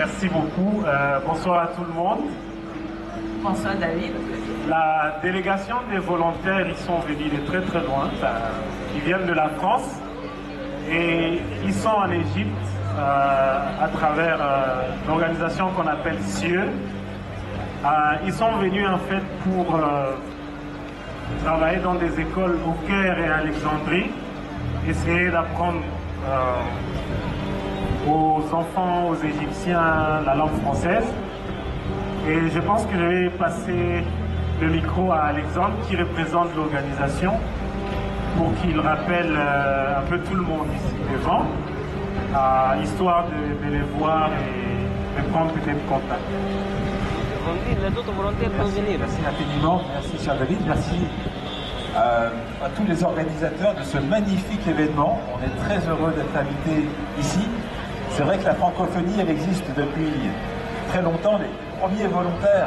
Merci beaucoup. Bonsoir à tout le monde. Bonsoir David. La délégation des volontaires, ils sont venus de très très loin. Ils viennent de la France et ils sont en Égypte à travers l'organisation qu'on appelle CIE. Ils sont venus en fait pour travailler dans des écoles au Caire et à Alexandrie, essayer d'apprendre aux enfants, aux Égyptiens, la langue française. Et je pense que je vais passer le micro à Alexandre qui représente l'organisation pour qu'il rappelle un peu tout le monde ici devant, histoire de les voir et de prendre peut-être contact. Merci infiniment, merci cher David, merci à tous les organisateurs de ce magnifique événement. On est très heureux d'être invités ici. C'est vrai que la francophonie, elle existe depuis très longtemps. Les premiers volontaires,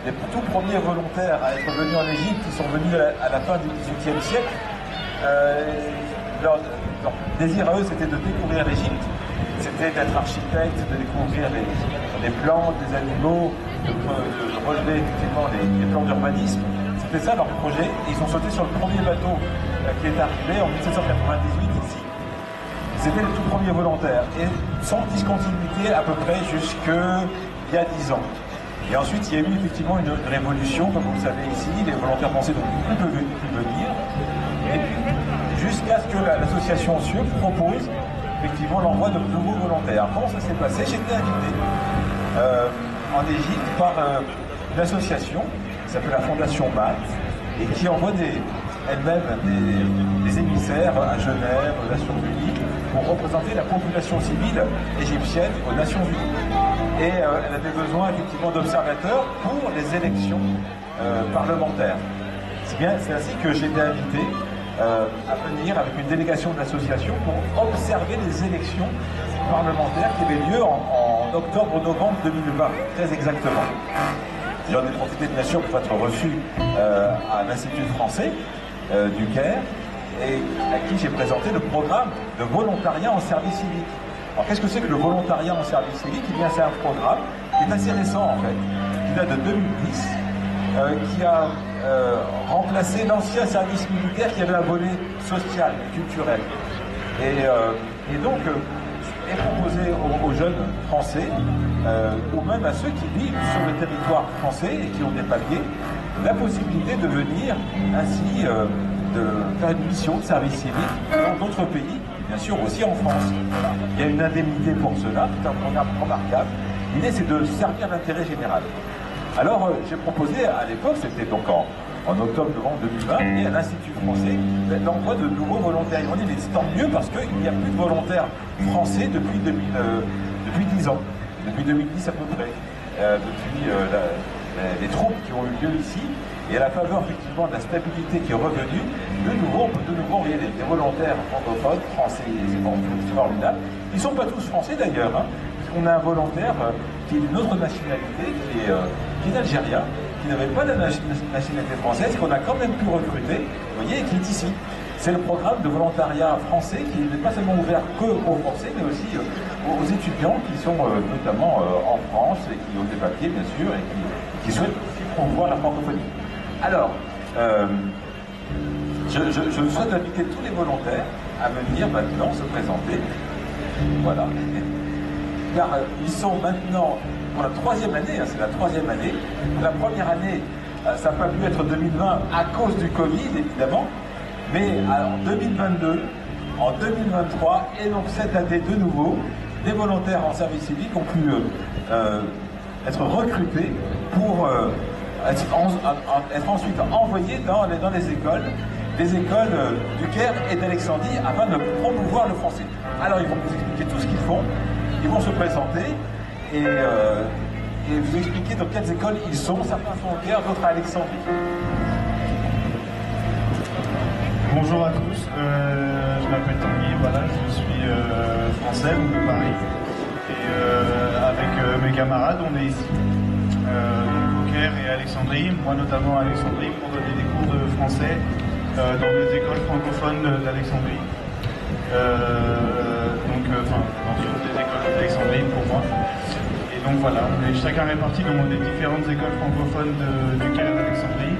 les tout premiers volontaires à être venus en Égypte, ils sont venus à la fin du XVIIIe siècle. Leur désir à eux, c'était de découvrir l'Égypte, c'était d'être architecte, de découvrir les plantes, les animaux, de relever effectivement les plans d'urbanisme. C'était ça leur projet. Et ils sont sautés sur le premier bateau qui est arrivé en 1798 ici. C'était les tout premiers volontaires. Et sans discontinuité à peu près jusqu'il y a 10 ans. Et ensuite, il y a eu effectivement une révolution, comme vous le savez ici. Les volontaires français n'ont plus venir. Et puis, jusqu'à ce que l'association CIE propose effectivement l'envoi de nouveaux volontaires. Comment ça s'est passé? J'étais invité en Égypte par une association qui s'appelle la Fondation MAT et qui envoie elle-même des émissaires à Genève, aux Nations Unies, pour représenter la population civile égyptienne aux Nations Unies. Et elle avait besoin effectivement d'observateurs pour les élections parlementaires. C'est ainsi que j'ai été invité à venir avec une délégation de l'association pour observer les élections parlementaires qui avaient lieu en octobre-novembre 2020, très exactement. J'en ai profité bien sûr pour être reçu à l'Institut français du Caire et à qui j'ai présenté le programme de volontariat en service civique. Alors qu'est-ce que c'est que le volontariat en service civique? Eh bien c'est un programme qui est assez récent en fait, qui date de 2010, qui a remplacé l'ancien service militaire qui avait un volet social, culturel. Et donc est proposé aux jeunes français, ou même à ceux qui vivent sur le territoire français et qui ont des papiers, la possibilité de venir ainsi de faire une mission de service civique dans d'autres pays, bien sûr aussi en France. Il y a une indemnité pour cela, c'est un programme remarquable. L'idée c'est de servir l'intérêt général. Alors j'ai proposé à l'époque, c'était donc en octobre-novembre 2020, et à l'Institut français, l'envoi de nouveaux volontaires. Ils m'ont dit mais c'est tant mieux parce qu'il n'y a plus de volontaires français depuis 10 ans, depuis 2010 à peu près, depuis les troupes qui ont eu lieu ici, et à la faveur effectivement de la stabilité qui est revenue, de nouveau on peut de nouveau envoyer des volontaires francophones, français, c'est formidable. Ils ne sont pas tous français d'ailleurs, hein, puisqu'on a un volontaire qui est d'une autre nationalité, qui est algérien, qui n'avait pas la nationalité française, qu'on a quand même pu recruter, vous voyez, et qui est ici. C'est le programme de volontariat français qui n'est pas seulement ouvert qu'aux Français, mais aussi aux étudiants qui sont notamment en France et qui ont des papiers, bien sûr, et qui souhaitent aussi promouvoir la francophonie. Alors, je souhaite inviter tous les volontaires à venir maintenant se présenter. Voilà. Car ils sont maintenant pour la 3e année, hein, c'est la 3e année. La première année, ça n'a pas pu être 2020 à cause du Covid, évidemment. Mais en 2022, en 2023, et donc cette année de nouveau, des volontaires en service civique ont pu être recrutés pour être ensuite envoyés dans les écoles du Caire et d'Alexandrie afin de promouvoir le français. Alors ils vont vous expliquer tout ce qu'ils font, ils vont se présenter et vous expliquer dans quelles écoles ils sont. Certains sont au Caire, d'autres à Alexandrie. Bonjour à tous, je m'appelle Tanguy, voilà, je suis français de Paris et avec mes camarades on est ici donc au Caire et à Alexandrie, moi notamment à Alexandrie pour donner des cours de français dans les écoles francophones d'Alexandrie, dans toutes les écoles d'Alexandrie pour moi. donc voilà, on est chacun répartis dans des différentes écoles francophones du Caire d'Alexandrie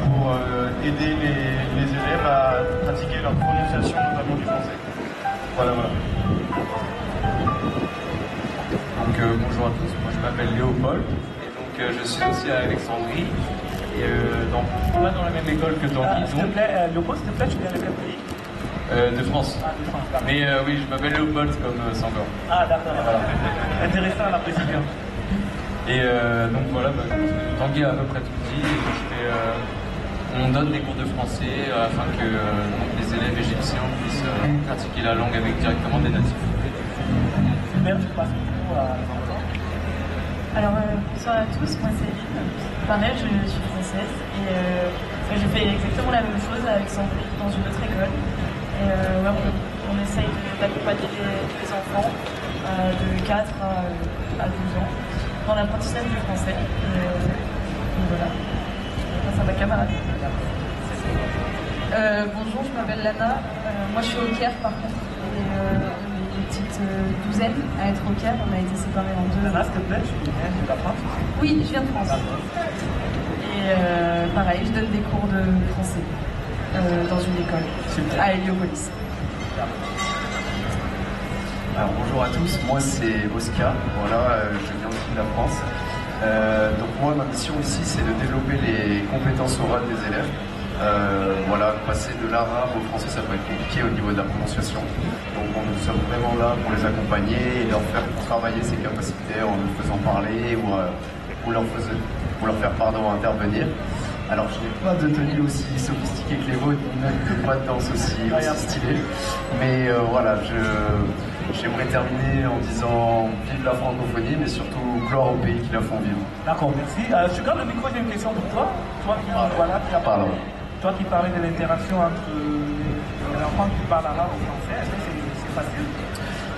pour aider les élèves à pratiquer leur prononciation, notamment du français. Voilà, voilà. Donc bonjour à tous, moi je m'appelle Léopold et donc je suis aussi à Alexandrie et pas dans la même école que Tanguy. S'il te plaît, Léopold, s'il te plaît, tu viens de quel pays? De France. Ah, de France, d'accord. Mais oui, je m'appelle Léopold comme Sangor. Ah, d'accord. Intéressant la précision. Et donc voilà, Tanguy a à peu près tout dit. On donne des cours de français afin que donc, les élèves égyptiens puissent pratiquer la langue avec directement des natifs. Super, tu passes le mot à Alors, bonsoir à tous, moi c'est Lynn. Pareil, je suis française et j'ai fait exactement la même chose à Alexandrie, dans une autre école. Et ouais, on essaye d'accompagner les enfants de 4 à 12 ans dans l'apprentissage du français. Donc voilà, grâce à ma camarade. Bonjour, je m'appelle Lana. Moi je suis au Caire par contre. Et, on est une petite douzaine à être au Caire. On a été séparés en deux. Lana, s'il te plaît, tu viens de la France? Oui, je viens de France. Et pareil, je donne des cours de français dans une école à Héliopolis. Alors, bonjour à tous, moi c'est Oscar, voilà, je viens aussi de la France. Donc moi ma mission ici c'est de développer les compétences orales des élèves. Voilà, passer de l'arabe au français ça peut être compliqué au niveau de la prononciation. Donc nous sommes vraiment là pour les accompagner et leur faire travailler ces capacités en nous faisant parler ou leur faire intervenir. Alors je n'ai pas de tenue aussi sophistiquée que les vôtres, ni même de pas de danse aussi stylée. Mais voilà, j'aimerais terminer en disant vive la francophonie, mais surtout gloire aux pays qui la font vivre. D'accord, merci. Je garde le micro, j'ai une question pour toi. Toi qui parlais de l'interaction entre les enfants qui parlent arabe ou français, est-ce que c'est facile?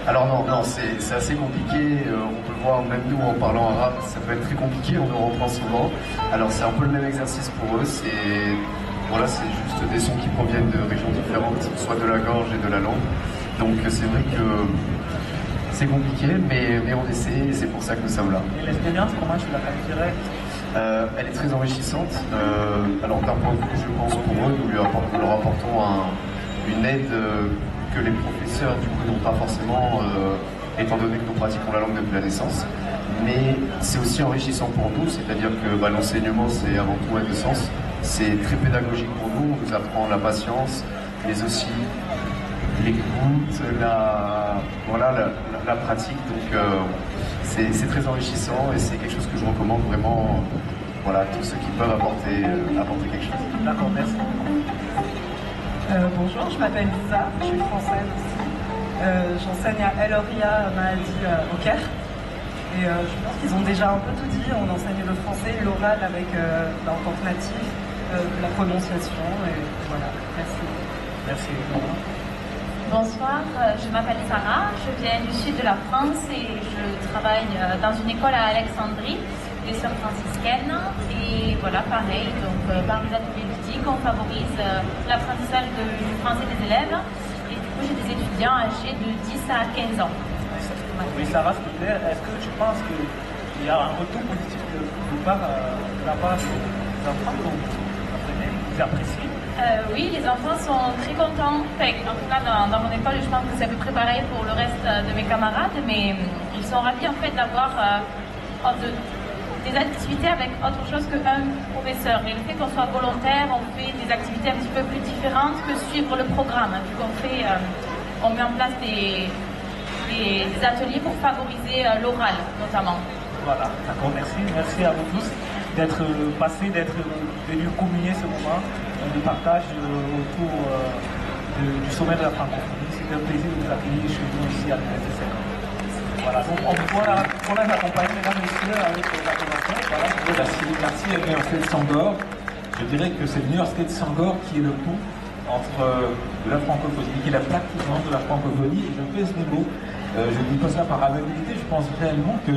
Alors non, c'est assez compliqué. On peut voir même nous en parlant arabe, ça peut être très compliqué, on nous reprend souvent. Alors c'est un peu le même exercice pour eux, c'est juste des sons qui proviennent de régions différentes, soit de la gorge et de la langue. Donc c'est vrai que c'est compliqué, mais on essaie et c'est pour ça que nous sommes là. Et l'expérience, comment tu la qualifierais? Elle est très enrichissante. Alors d'un point de vue, je pense pour eux, nous leur apportons une aide que les professeurs du coup n'ont pas forcément, étant donné que nous pratiquons la langue depuis la naissance. Mais c'est aussi enrichissant pour nous, c'est-à-dire que l'enseignement c'est avant tout un de sens. C'est très pédagogique pour nous, on nous apprend la patience, mais aussi l'écoute, la pratique. Donc c'est très enrichissant et c'est quelque chose que je recommande vraiment à tous ceux qui peuvent apporter quelque chose. D'accord, merci. Bonjour, je m'appelle Lisa, je suis française aussi. J'enseigne à El Oria Mahdi au Caire. Et je pense qu'ils ont déjà un peu tout dit. On enseigne le français, l'oral avec en tant que natif, la prononciation. Et voilà, merci. Merci. Bonsoir, je m'appelle Sarah, je viens du sud de la France et je travaille dans une école à Alexandrie, des sœurs franciscaines. Et voilà, pareil, donc par les ateliers ludiques, on favorise l'apprentissage du français des élèves. Et du coup, j'ai des étudiants âgés de 10 à 15 ans. Oui, Sarah, s'il te plaît, est-ce que tu penses qu'il y a un retour positif de la part des enfants dont vous appréciez? Oui, les enfants sont très contents. Enfin, en tout cas, dans mon école, je pense que c'est à peu près pareil pour le reste de mes camarades, mais ils sont ravis en fait d'avoir des activités avec autre chose qu'un professeur. Et le fait qu'on soit volontaire, on fait des activités un petit peu plus différentes que suivre le programme. Vu qu'on met en place des ateliers pour favoriser l'oral, notamment. Voilà, d'accord, merci. Merci à vous tous d'être passés, d'être venus communier ce moment de partage autour du sommet de la francophonie. C'était un plaisir de vous accueillir chez nous ici à l'UNSS. Voilà, donc on les accompagne, mesdames et messieurs, avec la convention. Voilà. Merci à l'Université de Sangor. Je dirais que c'est l'Université de Sangor qui est le pont entre la francophonie, qui est la plaque tournante de la francophonie. Et je pèse mes mots. Je ne dis pas ça par amabilité, je pense réellement que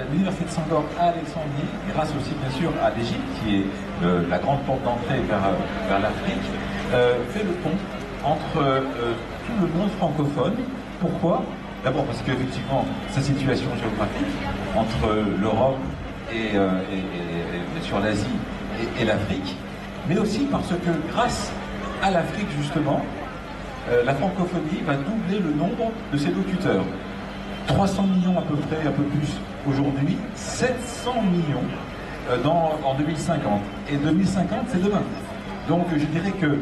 l'Université de Sangor à Alexandrie, grâce aussi bien sûr à l'Égypte, qui est la grande porte d'entrée vers l'Afrique, fait le pont entre tout le monde francophone. Pourquoi? D'abord parce qu'effectivement, sa situation géographique entre l'Europe et sur l'Asie et l'Afrique, mais aussi parce que grâce à l'Afrique justement, la francophonie va doubler le nombre de ses locuteurs. 300 millions à peu près, un peu plus aujourd'hui, 700 millions en 2050. Et 2050, c'est demain. Donc je dirais que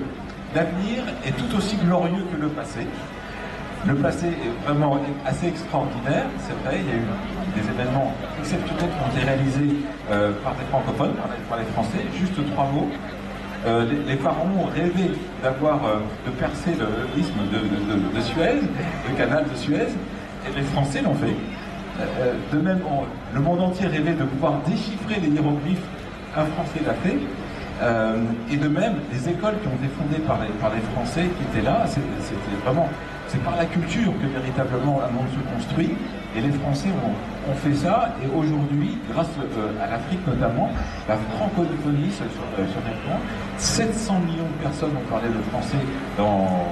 l'avenir est tout aussi glorieux que le passé. Le passé est vraiment assez extraordinaire, c'est vrai, il y a eu des événements exceptionnels qui ont été réalisés par des francophones, par les Français. Juste 3 mots. Les pharaons ont rêvé de percer l'isthme de Suez, le canal de Suez, et les Français l'ont fait. De même, le monde entier rêvait de pouvoir déchiffrer les hiéroglyphes, un Français l'a fait. Et de même, les écoles qui ont été fondées par les Français qui étaient là, c'est par la culture que véritablement un monde se construit. Et les Français ont fait ça. Et aujourd'hui, grâce à l'Afrique notamment, la francophonie se répand. 700 millions de personnes ont parlé le français dans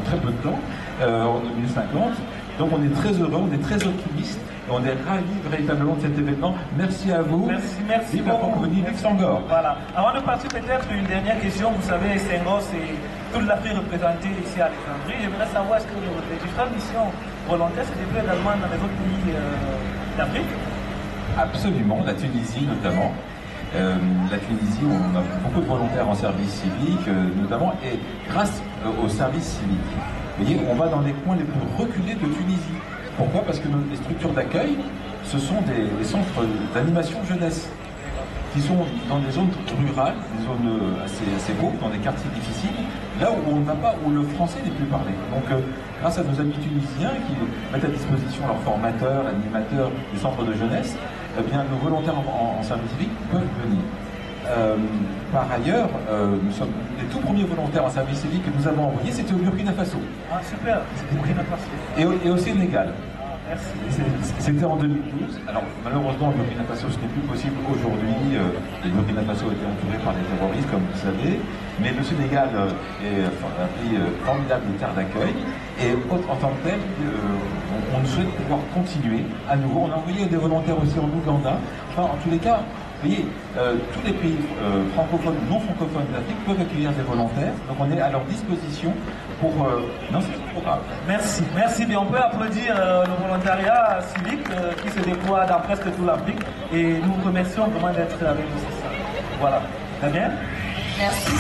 très peu de temps, en 2050. Donc on est très heureux, on est très optimiste, et on est ravis véritablement de cet événement. Merci à vous. Merci Vive la francophonie, vive Senghor. Voilà. Avant de partir, peut-être une dernière question. Vous savez, Senghor, c'est toute l'Afrique représentée ici à Alexandrie. J'aimerais savoir, est-ce que les différentes missions volontaires se développent également dans les autres pays d'Afrique? Absolument, la Tunisie notamment. La Tunisie, on a beaucoup de volontaires en service civique, notamment, et grâce au service civique. Vous voyez, on va dans les coins les plus reculés de Tunisie. Pourquoi? Parce que les structures d'accueil, ce sont des centres d'animation jeunesse, qui sont dans des zones rurales, des zones assez pauvres, dans des quartiers difficiles, là où on ne va pas, où le français n'est plus parlé. Donc, grâce à nos amis tunisiens qui mettent à disposition leurs formateurs, animateurs des centres de jeunesse, eh bien, nos volontaires en service civique peuvent venir. Par ailleurs, nous sommes les tout premiers volontaires en service civique que nous avons envoyés, c'était au Burkina Faso. Ah, super, c'était au Burkina Faso. Et au Sénégal. Merci. C'était en 2012. Alors, malheureusement, le Burkina Faso, ce n'est plus possible aujourd'hui. Le Burkina Faso a été entouré par des terroristes, comme vous le savez. Mais le Sénégal est un pays formidable de terre d'accueil. Et en tant que tel, on souhaite pouvoir continuer à nouveau. On a envoyé des volontaires aussi en Ouganda. Enfin, en tous les cas, vous voyez, tous les pays francophones ou non francophones d'Afrique peuvent accueillir des volontaires. Donc on est à leur disposition pour lancer ce programme. Merci. Merci. Bien, on peut applaudir le volontariat civique qui se déploie dans presque toute l'Afrique. Et nous vous remercions vraiment d'être avec nous ce soir. Voilà. Très bien. Merci.